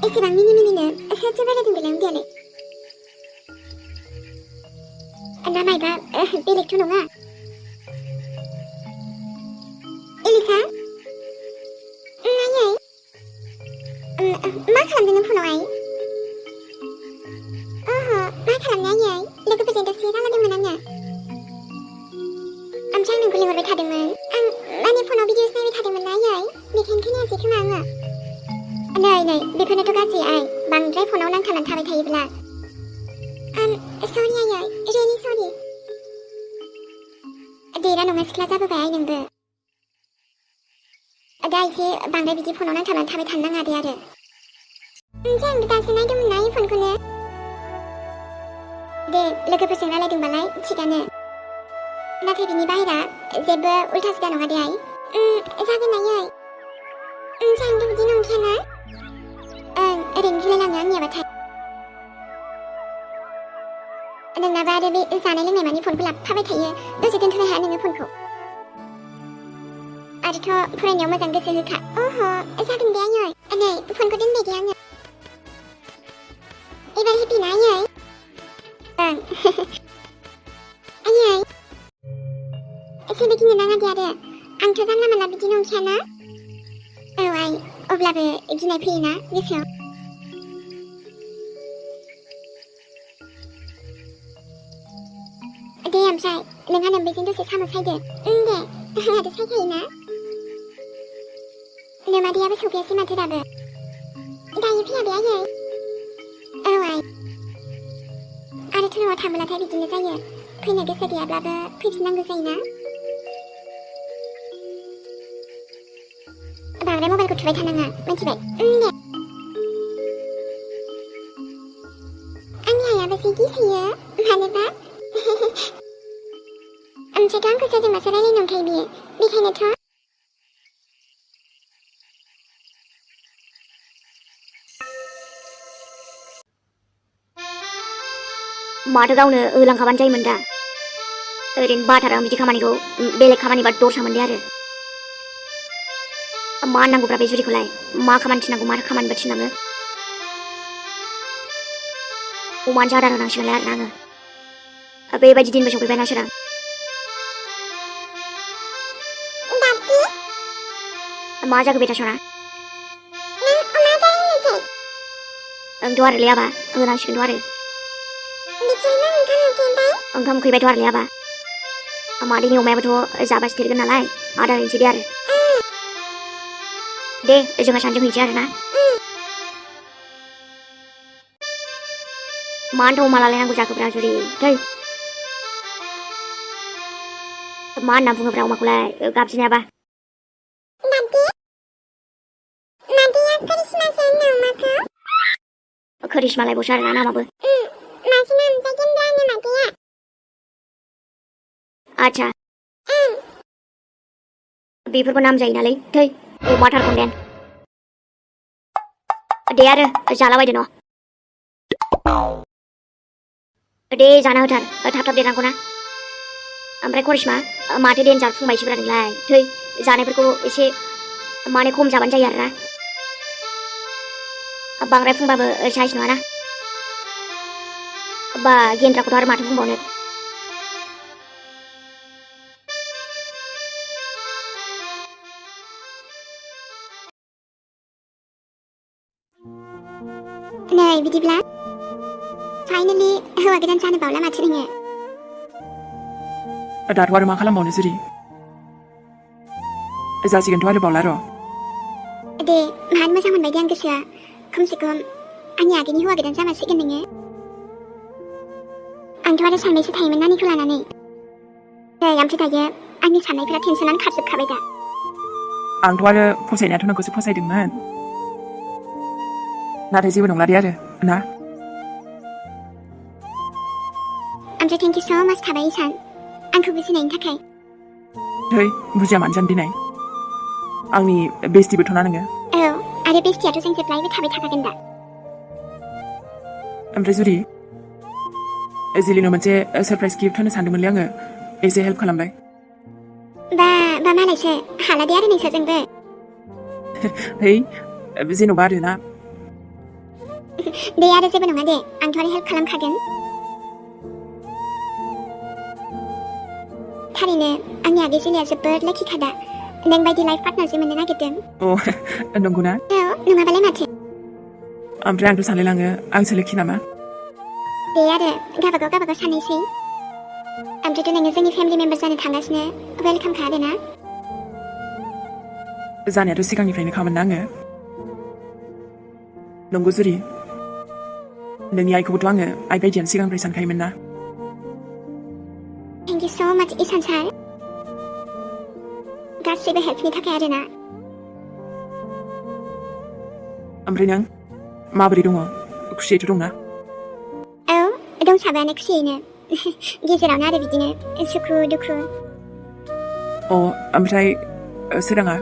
एसेबां मिनिनो सोरथो बारायदों बेलाय उन्दैयालाय ना मायबा बेलेगथ' नङा एलिसा आयै मा खालामदों नों फनाव आइ ओहो मा खालामनो आयै लोगोफोरजों दसे रायलायदोंमोन आङो ओमफ्राय आं नोंखौ लिंहरबाय थादोंमोन आं माने फनाव भिडिअस नायबाय थादोंमोन ना आयै बेखायनो खोनायासै खोमा आङो नै बेफोरनोथ' गाज्रि आइ बांद्राय फनाव नांथानानै थाबाय थायोब्ला सरि आयै रियेलि सरि देरा नङा सिख्ला जाबोबाय आइ नोंबो दा एसे बांद्राय बिदि फनाव नांथानानै थाबाय थानो नाङा दे आरो ओमफ्राय आंबो दासो नायदोंमोन ना फनखौनो दे लोगोफोरजों रायलायदोंबालाय थिगानो नाथाय बिनि बाहेरा जेबो उल्था सिदा नङा दे आइ जागोन आयै ओमफ्राय आंथ' बिदि नंखायाना ओरैनो गिलायलाङो आंनियाबाथाय नोंनाबा आरो बे जानाय लोंनाय मानि फनखौ लाबफाबाय थायो दसे दोनथ'नो हाया नोङो फनखौ आरोथ' फरायनायाव मोजां गोसो होखा अह जागोन दे आयै नै फनखौ दोनबाय दे आङो एबार हेपि ना आयै ओं आयै जेबो गिनो नाङा दे आरो आंथ' जानला मानला बिदि नंखायाना औ आइ अब्लाबो गिनाय फैयोना गोसोआव दे ओमफ्राय नोंहा नोम्बैजों दसे साम' सायदो दे आंहाथ' सायखायोना नोमादैयाबो सौफैयासै माथो दाबो दायो फैया बे आयै औ आइ आरोथ' न'आव थांबोलाथाय बिदिनो जायो फैनो गोसो गैयाब्लाबो फैफिननांगौ जायोना बांद्राय मबाइलखौ थुबाय थानाङा मिथिबाय दे आंनि आइयाबो जि गिसोयो मानोबा ओमफ्रायथ' आंखौ सोरजोंबासो रायलायनो नंखायो बियो बेखायनोथ' माथो गावनो ओलांखाबानो जायोमोन दा ओरैनो बाथारा आं बिदि खामानिखौ बेलेग खामानिबा दरसामोन दे आरो मा होननांगौब्रा बे जुरिखौलाय मा खामानि थिनांगौ मा खामानिबा थिनाङो अमानोसो आदार होनांसिगोनलाय आरोना आङो बेबायदि दिनबो सफैबाय ना सोरां मा जाखो बेटा सना ओंथ' आरो लेयाबा होनांसिगोनथ' आरो ओंखाम उखैबायथ' आरो लेयाबा मादैनि अमायाबोथ' जाबासो देरगोन नालाय आदार हैनोसै दे आरो दे जोंहा सानजों हैनोसै आरो ना मानोथ' अमा लालायनांगौ जाखोब्रा जुरि थै मा होनना बुङोब्रा अमाखौलाय गाबज्रिनायाबा करिश्मालायबावसो आरोना नामाबो आच्छा बेफोरबो नाम जायो नालाय थै अमा थारखौदेन दे आरो जालाबायदो न' दे जाना होथार थाब देरनांगौ ना ओमफ्राय करिश्मा माथो देनजार फुंबायसोब्रा नोंलाय थै जानायफोरखौ एसे माने खम जाबानो जायो आरोना बांद्राय फुंबाबो साइज नङाना बा गेन्द्राखौथ' आरो माथो बुंबावनो नै बिदिब्ला फाइनालि हौवा गोदान जानो बावला माथो नोङो दाथ' आरो मा खालामबावनो जुरि जासिगोनथ' आरो बावला र' दे मानो मोजां मोनबाय दे आं गोसोआ खमसे खम आंनि आगैनि हौवा गोदान जामारसिगोन नोङो आंथ' आरो साननायसो थायोमोन नानिखौ लानानै नै ओमफ्राय दायो आंनि साननायफोरा टेनसनानो खारजोबखाबाय दा आंथ' आरो फसायनायाथ' नोंखौसो फसायदोंमोन नाथाय जेबो नंला दे आरो ना ओमफ्राय थेंक इउ स' माच थाबाय इसान आंखौ बुजिनायनि थाखाय थै बुजिया मानो जानो दिनै आंनि बेस्टिबोथ'ना नोङो औ आरो बेस्टियाथ' जों जेब्लायबो थाबाय थाखागोन दा ओमफ्राय जुरि जिलिनो मोनसे सारप्राइज गिफ्ट होनो सानदोंमोनलै आङो एसे हेल्प खालामबाय बा मालायसो हाला दे आरो नोंसोरजोंबो है जेन'बा आरो ना दे आरो जेबो नङा दे आंथ' आरो हेल्प खालामखागोन थारैनो आंनि आगै जुलिया जोबोद लाखिखादा नों बायदि लाइफ पार्टनारसो मोननो नागिरदों अ नंगौना औ नङाबालाय माथो ओमफ्राय आंथ' सानलायलाङो आंसो लोखि नामा दे आरो गावबागाव सानैसै ओमफ्रायथ' नोङो जोंनि फेमिलि मेम्बार जानो थांगासिनो वेलकाम खा आरो ना जानायाथ' सिगांनिफ्रायनो खामोन आङो नंगौ जुरि नोंनि आइखौबोथ' आङो आइ बायदियानो सिगांनिफ्राय सानखायोमोन ना थेंक इउ स' माच इसान सार गासैबो हेल्पनि थाखाय आरो ना ओमफ्राय नों माबोरै दङ खुसियैथ' दंना औ दंसाबोआनो खुसियैनो गेजेरावनो आरो बिदिनो सुखु दुखु अ ओमफ्राय सोराङा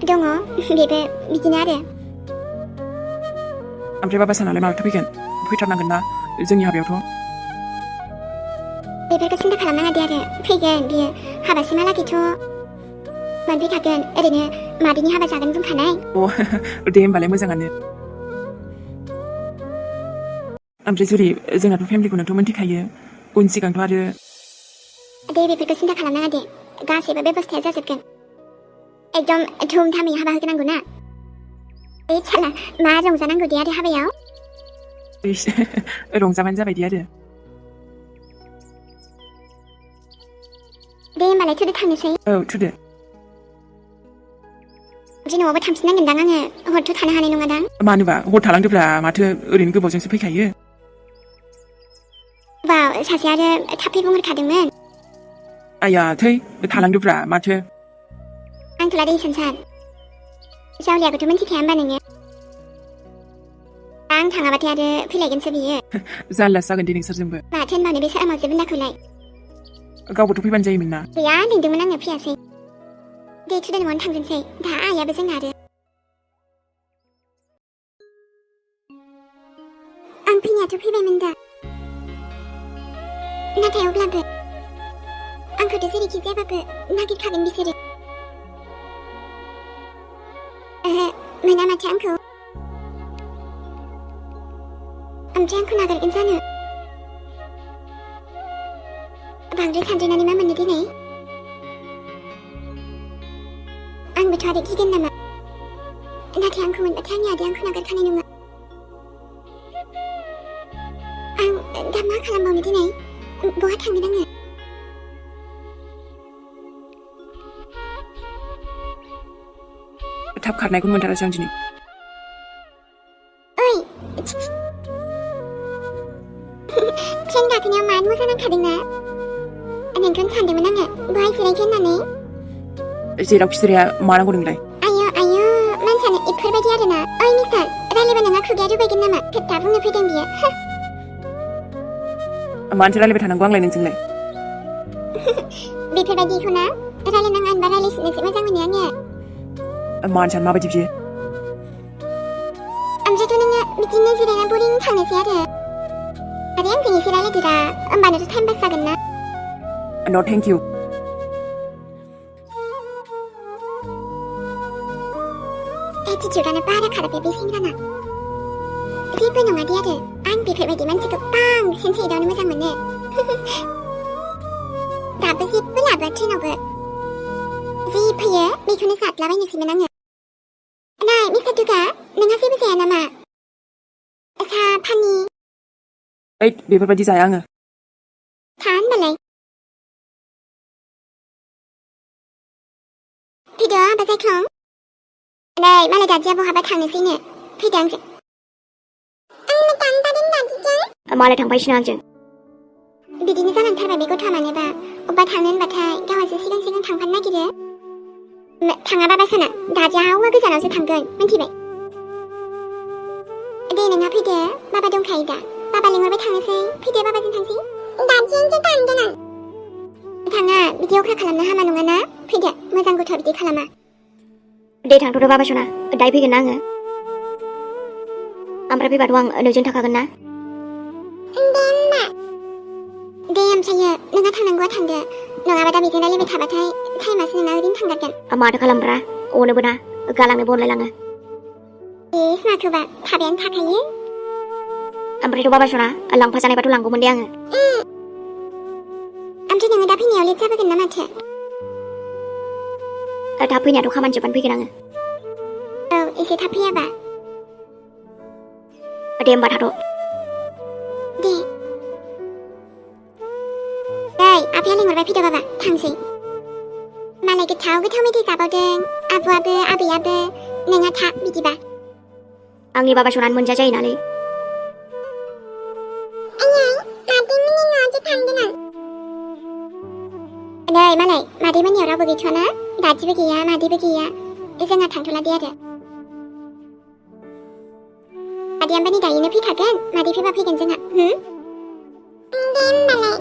दङ बेबो बिदिनो आरो ओमफ्राय बाबा सानालाय माब्लाथो फैगोन फैथारनांगोन ना जोंनि हाबायावथ' बेफोरखौ सिन्था खालामनाङा दे आरो फैगोन बियो हाबासिमहालागैथ' मोनफैखागोन ओरैनो मादैनि हाबा जागोन बुंखानाय अ दे होमबालाय मोजाङानो ओमफ्राय जुरि जोंनाथ' फेमिलिखौनोथ' मोनथिखायो उन सिगांथ' आरो दे बेफोरखौ सिन्था खालामनाङा दे गासैबो बेबस्थाया जाजोबगोन एकदम धुमधामै हाबा होगोनांगौ ना साला मा रंजानांगौ दे आरो हाबायाव रंजाबानो जाबाय दे आरो दे होमबालाय थुदो थांनोसै औ थुदो न'आवबो थांफिननांगोनदां आङो हरथ' थानो हानाय नङादां मानोबा हर थालांदोब्रा माथो ओरैनो गोबावजोंसो फैखायो बाव सासे आरो थाब फै बुंहरखादोंमोन आया थै थालांदोब्रा माथो आंथ' लादो इसान सार जावलियाखौथ' मिन्थिखाया होमबा नोङो आं थाङाबाथाय आरो फैलायगोनसो बियो जारलासो जागोन दे नोंसोरजोंबो माथो होनबानो बे सारामाव जेबोन्दाखौलाय गावबोथ' फैबानो जायोमोन ना गैया लिंदोंमोन आङो फैयासै दे थुदो न'आवनो थांगोनसै दा आइयाबो जोंना आरो आं फैनायाथ' फैबायमोन दा नाथाय अब्लाबो आंखौथ' जेरैखि जायाबाबो नागिरखागोन बिसोरो मोना माथो आंखौ ओमफ्राय आंखौ नागारगोन जानो बांद्राय सानद्रायनानै मा मोननो दिनै आंबोथ' आरो गिगोन नामा नाथाय आंखौ मोनबाथाय आंनि आदैया आंखौ नागारखानाय नङा आं दा मा खालामबावनो दिनै बहा थांगोन आङो थाब खारनायखौनो मोनथारासै आं दिनै ओइ ट्रेन गाखोनायाव मानो मोजां नांखादोंना नोंखौनो सानदोंमोन आङो बहाय जिरायखो होननानै जेरावखि जिराया मा नांगौ नोंलाय आयो मानसियानो एफोरबायदि आरोना ओइ मिस्टार रायलायबा नोंहा खुगाया रुबायगोन नामा खोथा बुंनो फैदों बियो मानोथो रायलायबाय थानांगौ आंलाय नोंजोंलाय बेफोरबायदिखौ ना रायलायनाङा होनबा रायलायसिनोसो मोजां मोनो आङो मानसियानो माबायदि बियो ओमफ्रायथ' नोङो बिदिनो जिरायना बरिं थांनोसै आरो आंजों एसे रायलायदोरा होमबानोथ' टाइम पास जागोन ना नो थेंक इउ एटिट्युडआनो बारा खाराखै बे सेंग्राना जेबो नङा दे आरो आं बेफोरबायदि मानसिखौ बांसिन सैदावनो मोजां मोनो दाबो जेबो लाबोआ ट्रेनावबो जि फैयो बेखौनो जादलाबायनोसैमोन आङो नाय मिस्टार दुगा नोंहा जेबो जाया नामा साहा पानि ओइ बेफोरबायदि जाया आङो था होनबालाय फैदो आबा जायख्लं नै मालाय दादिया बहाबा थांनोसैनो फैदो आंजों मालाय थांफायसिनो आंजों बिदिनो जानांथारबाय बे गथ'आ मानोबा अब्बा थांनो होनबाथाय गावहासो सिगां थांफानो नागिरो थाङाबा बासाना दादिया हावा गोजानावसो थांगोन मिन्थिबाय दे नोंहा फैदो बाबा दंखायो दा बाबा लिंहरबाय थांनोसै फैदो बाबाजों थांसै दादियानोसो थांगोन आं थाङा बिदि अख्रा खालामनो हामा नङाना फैदो मोजां गथ' बिदि खालामा दे थांथ'दो बाबा सना दायो फैगोन ना आङो ओमफ्राय फैबाथ' आं नोंजों थाखागोन ना दे ओमफ्रायो नोंहा थांनांगौआ थांदो नङाबा दा बेजों रायलायबाय थाबाथाय टाइमासो नोंना ओरैनो थांगारगोन माथो खालामब्रा अनोबो ना गालांनो बनलायलाङो इस माथोबा थाबायानो थाखायो ओमफ्रायथ' बाबा सना लांफा जानायबाथ' लांगौमोन दे आङो ओमफ्राय नोङो दा फैनायाव लेट जाबोगोन ना माथो थाब फैनायाथ' खामानि जोबबानो फैगोन आङो औ एसे थाब फैयाबा दे होमबा थाथ' दे नै आफाया लिंहरबाय फैदो बाबा थांसै मालाय गोथाव गोथाव मेथाइ जाबावदों आब'आबो आबैयाबो नोंहा था बिदिबा आंनि बाबा सनानो मोनजा जायो नालै नै मालाय मादैमोननियाव रावबो गैथ'वाना दादिबो गैया मादैबो गैया जोंहा थांथ'ला दे आरो मादैयाबो नै दायोनो फैखागोन मादै फैबा फैगोन जोंहा दे होमबालाय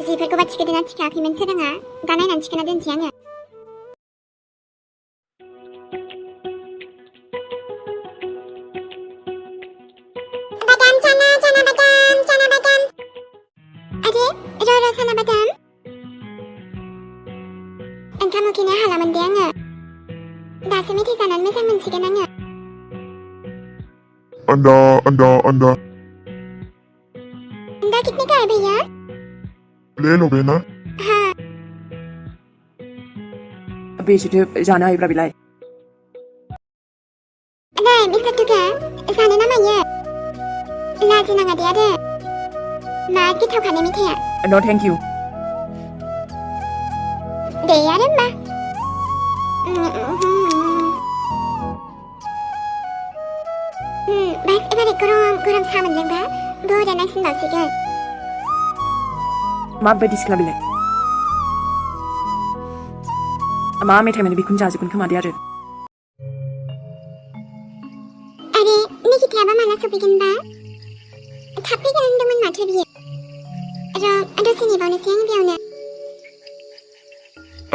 जिफोरखौबा थिखोदोंना थिखाखैमोन सोराङा दा नायनानै थिखोना दोनसै आङो बादाम जाना बादाम अरे र' साना बादाम ओंखाम उखैनो हालामोन दे आङो दासो मेथाइ जानानै मोजां मोनसिगोन आङो अंडा अंडा कितने का है भैया ले लो बेना हाँ बेसेथो जानो हायोब्रा बेलाय नै मिस्टार तुका जानो ना मायो लाजिनाङा दे आरो मा गोथावखानो मेथाइया नो थेंक इउ दे आरो होमबा बस एबारे गरम गरम साहा मोनलोंबा बरिया नायसिनबावसिगोन माबायदि सिख्ला बेलाय मा मेथाइ मोनो बेखौनो जाजोबगोन खोमा दे आरो अरे निकितायाबा माला सफैगोनबा थाब फैगोन होनदोंमोन माथो बियो र' दसे नेबावनोसै आं बेयावनो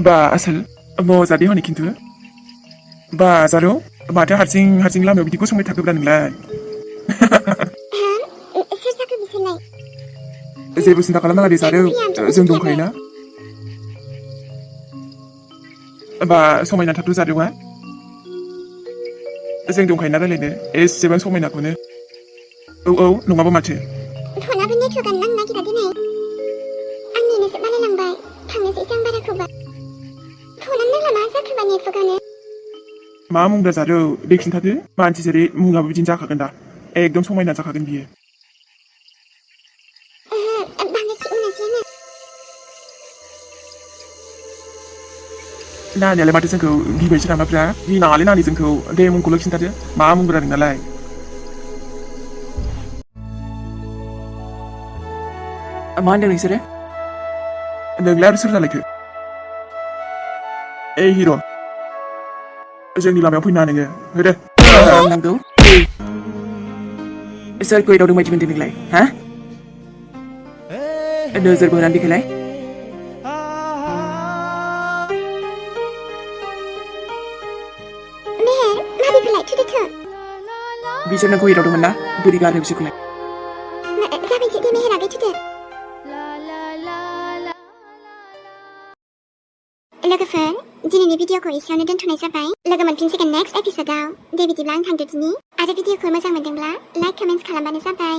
बा आसोल मजादे हनै खिन्थु बा जारौ माथो हारसिं लामायाव बिदि गसंबाय थाखोब्रा नोंलाय सोर जाखो बिसोरलाय जेबो सिन्था खालामनाङा दे जारौ जों दंखायोना बा समायना थाथ' जारौआ जों दंखायोना रायलायनो एसेबां समायनाखौनो औ नङाबा माथो फनाबो नेटवर्कआनो नांनो नागिरा दिनै आं नेनोसो बालायलांबाय थांनोसै एसे आं बाराखौबा फनानो नांला मा जाखोबा नेटवर्कआनो मा मुंब्रा जारौ दे खिन्थादो मानसि जेरै मुङाबो बिदिनो जाखागोन दा एकदम समायना जाखागोन बियो बांद्राय थिग मोनासै आङो नानियालाय माथो जोंखौ गिबायसो नामाफ्रा गिनाङालै नानि जोंखौ दे मुंखौल' खिन्थादो मा मुंब्रा नोंनालाय मा होनदों नोंसोरो नोंलाय आरो सोर जालायखो ए हिर' जोंनि लामायाव फैना नोङो होदो नंगौ सोरखौ एदावदों बायदि मोनदों नोंलाय हा नोजोर बोनानै देखायलाय मेहेर माबेखौलाय थुदो बिसोर नोंखौ एदावदोंमोन ना बोरै गारदों बिसोरखौलाय जाबायसो दे मेहेर आगै थुदो लोगोफोर दिनैनि भिडिअखौ एसेयावनो दोनथ'नाय जाबाय लोगो मोनफिनसिगोन नेक्स्ट एपिसोडाव दे बिदिब्ला आं थांदोदिनि आरो भिडिअखौ मोजां मोनदोंब्ला लाइक कमेन्ट्स खालामबानो जाबाय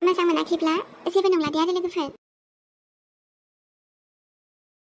मोजां मोनाखैब्ला जेबो नंला दे आरो लोगोफोर